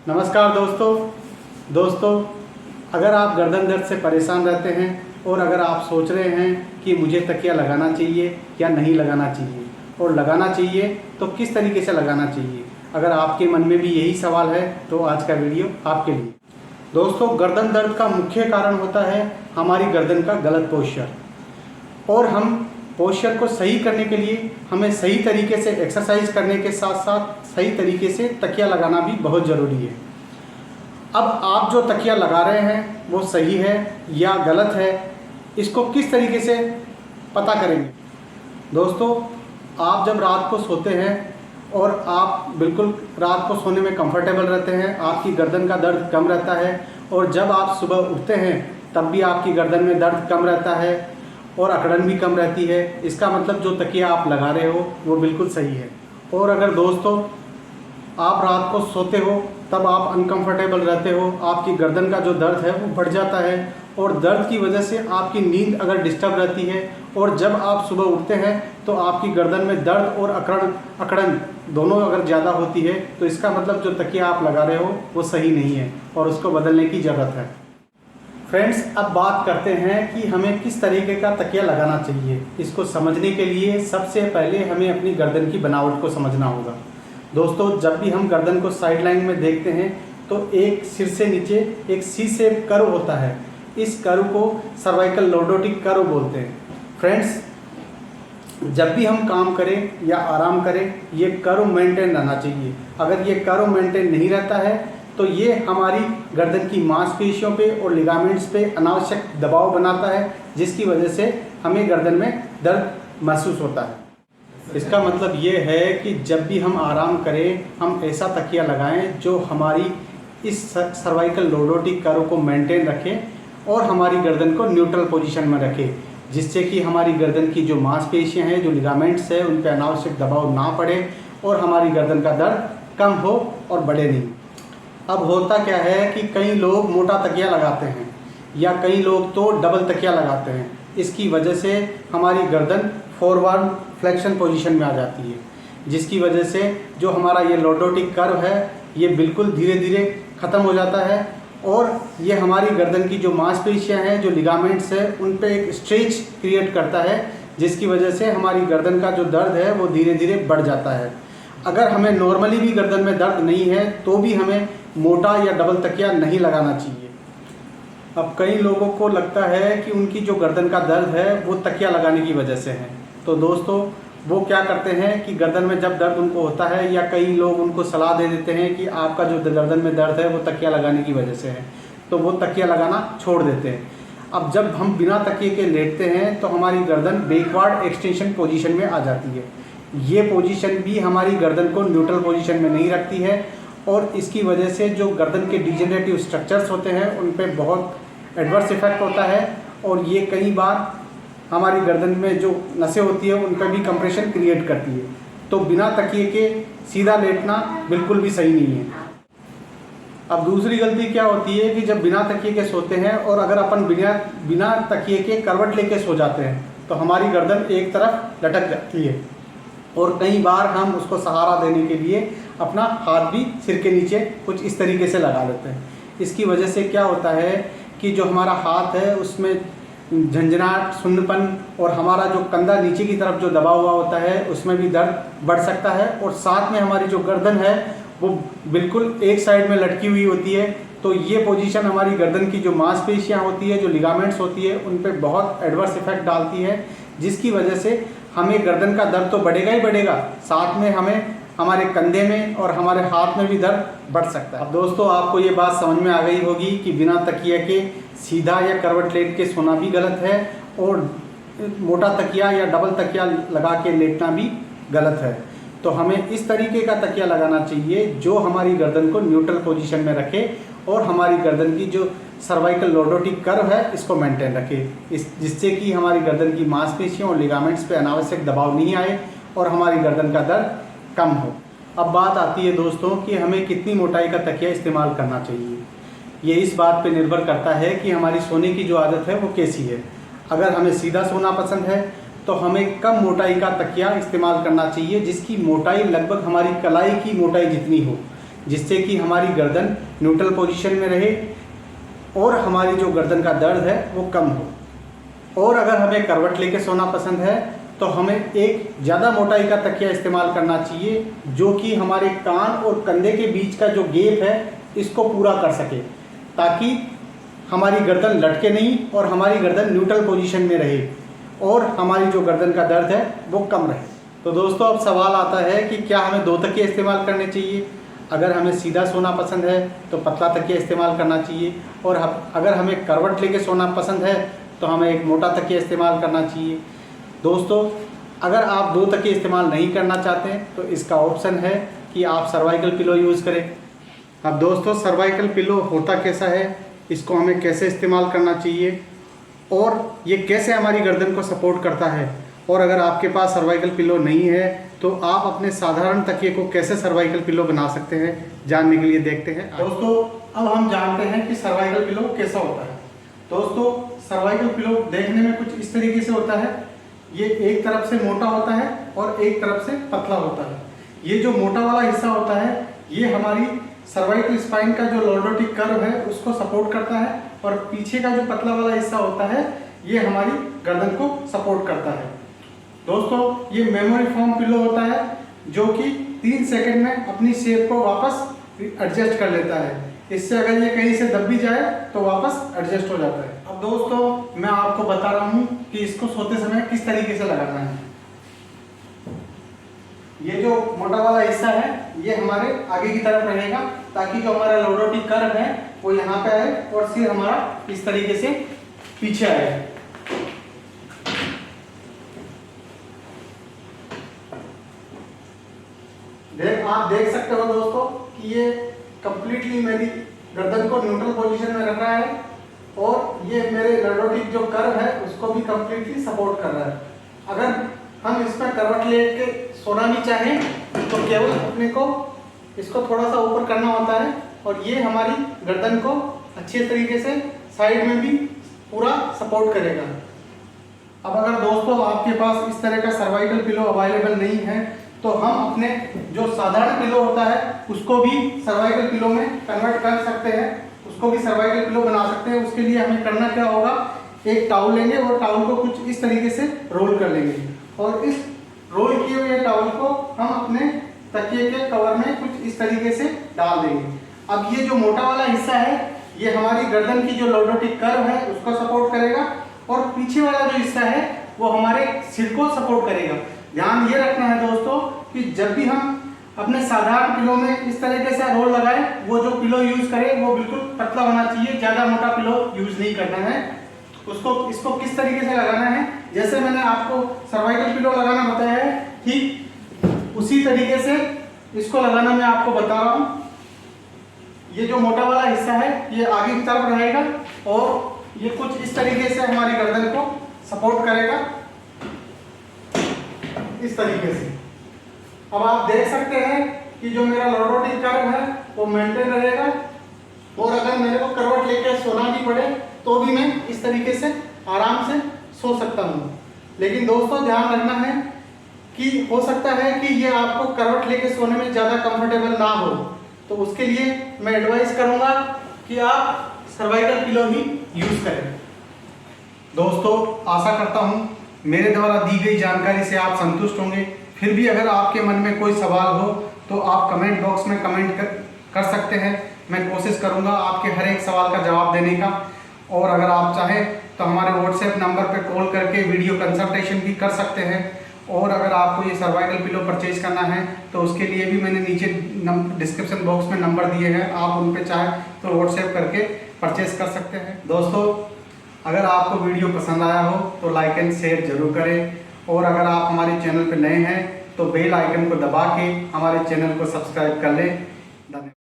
नमस्कार दोस्तों, अगर आप गर्दन दर्द से परेशान रहते हैं और अगर आप सोच रहे हैं कि मुझे तकिया लगाना चाहिए या नहीं लगाना चाहिए और लगाना चाहिए तो किस तरीके से लगाना चाहिए, अगर आपके मन में भी यही सवाल है तो आज का वीडियो आपके लिए। दोस्तों, गर्दन दर्द का मुख्य कारण होता है हमारी गर्दन का गलत पोस्चर, और हम पोस्चर को सही करने के लिए हमें सही तरीके से एक्सरसाइज करने के साथ साथ सही तरीके से तकिया लगाना भी बहुत ज़रूरी है। अब आप जो तकिया लगा रहे हैं वो सही है या गलत है, इसको किस तरीके से पता करेंगे। दोस्तों, आप जब रात को सोते हैं और आप बिल्कुल रात को सोने में कंफर्टेबल रहते हैं, आपकी गर्दन का दर्द कम रहता है, और जब आप सुबह उठते हैं तब भी आपकी गर्दन में दर्द कम रहता है और अकड़न भी कम रहती है, इसका मतलब जो तकिया आप लगा रहे हो वो बिल्कुल सही है। और अगर दोस्तों आप रात को सोते हो तब आप अनकंफर्टेबल रहते हो, आपकी गर्दन का जो दर्द है वो बढ़ जाता है, और दर्द की वजह से आपकी नींद अगर डिस्टर्ब रहती है और जब आप सुबह उठते हैं तो आपकी गर्दन में दर्द और अकड़न दोनों अगर ज़्यादा होती है, तो इसका मतलब जो तकिया आप लगा रहे हो वो सही नहीं है और उसको बदलने की ज़रूरत है। फ्रेंड्स, अब बात करते हैं कि हमें किस तरीके का तकिया लगाना चाहिए। इसको समझने के लिए सबसे पहले हमें अपनी गर्दन की बनावट को समझना होगा। दोस्तों, जब भी हम गर्दन को साइड लाइन में देखते हैं तो एक सिर से नीचे एक सी शेप कर्व होता है, इस कर्व को सर्वाइकल लॉर्डोटिक कर्व बोलते हैं। फ्रेंड्स, जब भी हम काम करें या आराम करें ये कर्व मेंटेन रहना चाहिए। अगर ये कर्व मेंटेन नहीं रहता है तो ये हमारी गर्दन की मांसपेशियों पे और लिगामेंट्स पे अनावश्यक दबाव बनाता है, जिसकी वजह से हमें गर्दन में दर्द महसूस होता है। इसका मतलब ये है कि जब भी हम आराम करें हम ऐसा तकिया लगाएं जो हमारी इस सर्वाइकल लॉर्डोटिक कर्व को मेंटेन रखे और हमारी गर्दन को न्यूट्रल पोजीशन में रखे, जिससे कि हमारी गर्दन की जो मांसपेशियां हैं, जो लिगामेंट्स है, उन पर अनावश्यक दबाव ना पड़े और हमारी गर्दन का दर्द कम हो और बढ़े नहीं। अब होता क्या है कि कई लोग मोटा तकिया लगाते हैं या कई लोग तो डबल तकिया लगाते हैं, इसकी वजह से हमारी गर्दन फॉरवर्ड फ्लेक्शन पोजीशन में आ जाती है, जिसकी वजह से जो हमारा ये लॉर्डोटिक कर्व है ये बिल्कुल धीरे धीरे ख़त्म हो जाता है, और ये हमारी गर्दन की जो मांसपेशियां हैं, जो लिगामेंट्स है, उन पे एक स्ट्रेच क्रिएट करता है, जिसकी वजह से हमारी गर्दन का जो दर्द है वो धीरे धीरे बढ़ जाता है। अगर हमें नॉर्मली भी गर्दन में दर्द नहीं है तो भी हमें मोटा या डबल तकिया नहीं लगाना चाहिए। अब कई लोगों को लगता है कि उनकी जो गर्दन का दर्द है वो तकिया लगाने की वजह से है, तो दोस्तों वो क्या करते हैं कि गर्दन में जब दर्द उनको होता है, या कई लोग उनको सलाह दे देते हैं कि आपका जो गर्दन में दर्द है वो तकिया लगाने की वजह से है, तो वो तकिया लगाना छोड़ देते हैं। अब जब हम बिना तकिए के लेटते हैं तो हमारी गर्दन बैकवर्ड एक्सटेंशन पोजीशन में आ जाती है। ये पोजीशन भी हमारी गर्दन को न्यूट्रल पोजीशन में नहीं रखती है, और इसकी वजह से जो गर्दन के डिजेनरेटिव स्ट्रक्चर्स होते हैं उन पे बहुत एडवर्स इफेक्ट होता है, और ये कई बार हमारी गर्दन में जो नसें होती है उन पर भी कंप्रेशन क्रिएट करती है। तो बिना तकिए के सीधा लेटना बिल्कुल भी सही नहीं है। अब दूसरी गलती क्या होती है कि जब बिना तकिए के सोते हैं और अगर अपन बिना तकिए के करवट लेके सो जाते हैं तो हमारी गर्दन एक तरफ लटक जाती है, और कई बार हम उसको सहारा देने के लिए अपना हाथ भी सिर के नीचे कुछ इस तरीके से लगा लेते हैं। इसकी वजह से क्या होता है कि जो हमारा हाथ है उसमें झंझनाहट, सुन्नपन, और हमारा जो कंधा नीचे की तरफ जो दबा हुआ होता है उसमें भी दर्द बढ़ सकता है, और साथ में हमारी जो गर्दन है वो बिल्कुल एक साइड में लटकी हुई होती है। तो ये पोजीशन हमारी गर्दन की जो मांसपेशियाँ होती है, जो लिगामेंट्स होती है, उन पर बहुत एडवर्स इफेक्ट डालती है, जिसकी वजह से हमें गर्दन का दर्द तो बढ़ेगा ही बढ़ेगा, साथ में हमें हमारे कंधे में और हमारे हाथ में भी दर्द बढ़ सकता है। अब दोस्तों, आपको ये बात समझ में आ गई होगी कि बिना तकिया के सीधा या करवट लेट के सोना भी गलत है, और मोटा तकिया या डबल तकिया लगा के लेटना भी गलत है। तो हमें इस तरीके का तकिया लगाना चाहिए जो हमारी गर्दन को न्यूट्रल पोजीशन में रखे और हमारी गर्दन की जो सर्वाइकल लॉर्डोटिक कर्व है इसको मेंटेन रखे, जिससे कि हमारी गर्दन की मांसपेशियों और लिगामेंट्स पे अनावश्यक दबाव नहीं आए और हमारी गर्दन का दर्द कम हो। अब बात आती है दोस्तों कि हमें कितनी मोटाई का तकिया इस्तेमाल करना चाहिए। ये इस बात पे निर्भर करता है कि हमारी सोने की जो आदत है वो कैसी है। अगर हमें सीधा सोना पसंद है तो हमें कम मोटाई का तकिया इस्तेमाल करना चाहिए, जिसकी मोटाई लगभग हमारी कलाई की मोटाई जितनी हो, जिससे कि हमारी गर्दन न्यूट्रल पोजीशन में रहे और हमारी जो गर्दन का दर्द है वो कम हो। और अगर हमें करवट लेके सोना पसंद है तो हमें एक ज़्यादा मोटाई का तकिया इस्तेमाल करना चाहिए, जो कि हमारे कान और कंधे के बीच का जो गैप है इसको पूरा कर सके, ताकि हमारी गर्दन लटके नहीं और हमारी गर्दन न्यूट्रल पोजीशन में रहे और हमारी जो गर्दन का दर्द है वो कम रहे। तो दोस्तों अब सवाल आता है कि क्या हमें 2 तकिए इस्तेमाल करने चाहिए। अगर हमें सीधा सोना पसंद है तो पतला तकिया इस्तेमाल करना चाहिए, और अगर हमें करवट लेके सोना पसंद है तो हमें एक मोटा तकिया इस्तेमाल करना चाहिए। दोस्तों अगर आप 2 तकिए इस्तेमाल नहीं करना चाहते हैं तो इसका ऑप्शन है कि आप सर्वाइकल पिलो यूज़ करें। अब दोस्तों सर्वाइकल पिलो होता कैसा है, इसको हमें कैसे इस्तेमाल करना चाहिए और ये कैसे हमारी गर्दन को सपोर्ट करता है, और अगर आपके पास सर्वाइकल पिलो नहीं है तो आप अपने साधारण तकिए को कैसे सर्वाइकल पिलो बना सकते हैं, जानने के लिए देखते हैं। दोस्तों अब हम जानते हैं कि सर्वाइकल पिलो कैसा होता है। दोस्तों सर्वाइकल पिलो देखने में कुछ इस तरीके से होता है। ये एक तरफ से मोटा होता है और एक तरफ से पतला होता है। ये जो मोटा वाला हिस्सा होता है ये हमारी सर्वाइकल स्पाइन का जो लॉर्डोटिक कर्व है उसको सपोर्ट करता है, और पीछे का जो पतला वाला हिस्सा होता है ये हमारी गर्दन को सपोर्ट करता है। दोस्तों ये मेमोरी फोम पिलो होता है जो कि 3 सेकंड में अपनी शेप को वापस एडजस्ट कर लेता है। इससे अगर ये कहीं से दब भी जाए तो वापस एडजस्ट हो जाता है। अब दोस्तों मैं आपको बता रहा हूँ कि इसको सोते समय किस तरीके से लगाना है। ये जो मोटा वाला हिस्सा है ये हमारे आगे की तरफ रहेगा, ताकि जो हमारा लॉर्डोटिक कर्व है वो यहाँ पे आए और सिर हमारा इस तरीके से पीछे आए। आप देख सकते हो दोस्तों कि ये कंप्लीटली मेरी गर्दन को न्यूट्रल पोजीशन में रख रहा है, और ये मेरे लॉर्डोटिक जो कर्व है उसको भी कंप्लीटली सपोर्ट कर रहा है। अगर हम इसमें करवट लेके सोना भी चाहें तो केवल अपने को इसको थोड़ा सा ऊपर करना होता है, और ये हमारी गर्दन को अच्छे तरीके से साइड में भी पूरा सपोर्ट करेगा। अब अगर दोस्तों आपके पास इस तरह का सर्वाइकल पिलो अवेलेबल नहीं है तो हम अपने जो साधारण पिलो होता है उसको भी सर्वाइकल पिलो में कन्वर्ट कर सकते हैं, उसको भी सर्वाइकल पिलो बना सकते हैं। उसके लिए हमें करना क्या होगा, एक टावल लेंगे और टावल को कुछ इस तरीके से रोल कर लेंगे, और इस रोल किए हुए टावल को हम अपने तकिए के कवर में कुछ इस तरीके से डाल देंगे। अब ये जो मोटा वाला हिस्सा है ये हमारी गर्दन की जो लॉर्डोटिक कर्व है उसको सपोर्ट करेगा, और पीछे वाला जो हिस्सा है वो हमारे सिर को सपोर्ट करेगा। ध्यान ये रखना है दोस्तों कि जब भी हम अपने साधारण पिलो में इस तरीके से रोल लगाएं, वो जो पिलो यूज करें वो बिल्कुल पतला होना चाहिए, ज़्यादा मोटा पिलो यूज नहीं करना है। इसको किस तरीके से लगाना है, जैसे मैंने आपको सर्वाइकल पिलो लगाना बताया है ठीक उसी तरीके से इसको लगाना मैं आपको बता रहा हूँ। ये जो मोटा वाला हिस्सा है ये आगे की तरफ रहेगा और ये कुछ इस तरीके से हमारी गर्दन को सपोर्ट करेगा, इस तरीके से। अब आप देख सकते हैं कि जो मेरा लॉर्डोटिक कर्व है वो मेंटेन रहेगा, और अगर मेरे को करवट लेकर सोना भी पड़े तो भी मैं इस तरीके से आराम से सो सकता हूँ। लेकिन दोस्तों ध्यान रखना है कि हो सकता है कि ये आपको करवट लेके सोने में ज़्यादा कंफर्टेबल ना हो, तो उसके लिए मैं एडवाइस करूँगा कि आप सर्वाइकल पिलो ही यूज़ करें। दोस्तों आशा करता हूँ मेरे द्वारा दी गई जानकारी से आप संतुष्ट होंगे। फिर भी अगर आपके मन में कोई सवाल हो तो आप कमेंट बॉक्स में कमेंट कर सकते हैं। मैं कोशिश करूँगा आपके हर एक सवाल का जवाब देने का, और अगर आप चाहें तो हमारे व्हाट्सएप नंबर पर कॉल करके वीडियो कंसल्टेशन भी कर सकते हैं। और अगर आपको ये सर्वाइकल पिलो परचेज करना है तो उसके लिए भी मैंने नीचे डिस्क्रिप्शन बॉक्स में नंबर दिए हैं, आप उन पर चाहें तो व्हाट्सएप करके परचेज कर सकते हैं। दोस्तों अगर आपको वीडियो पसंद आया हो तो लाइक एंड शेयर जरूर करें, और अगर आप हमारे चैनल पर नए हैं तो बेल आइकन को दबा के हमारे चैनल को सब्सक्राइब कर लें। धन्यवाद।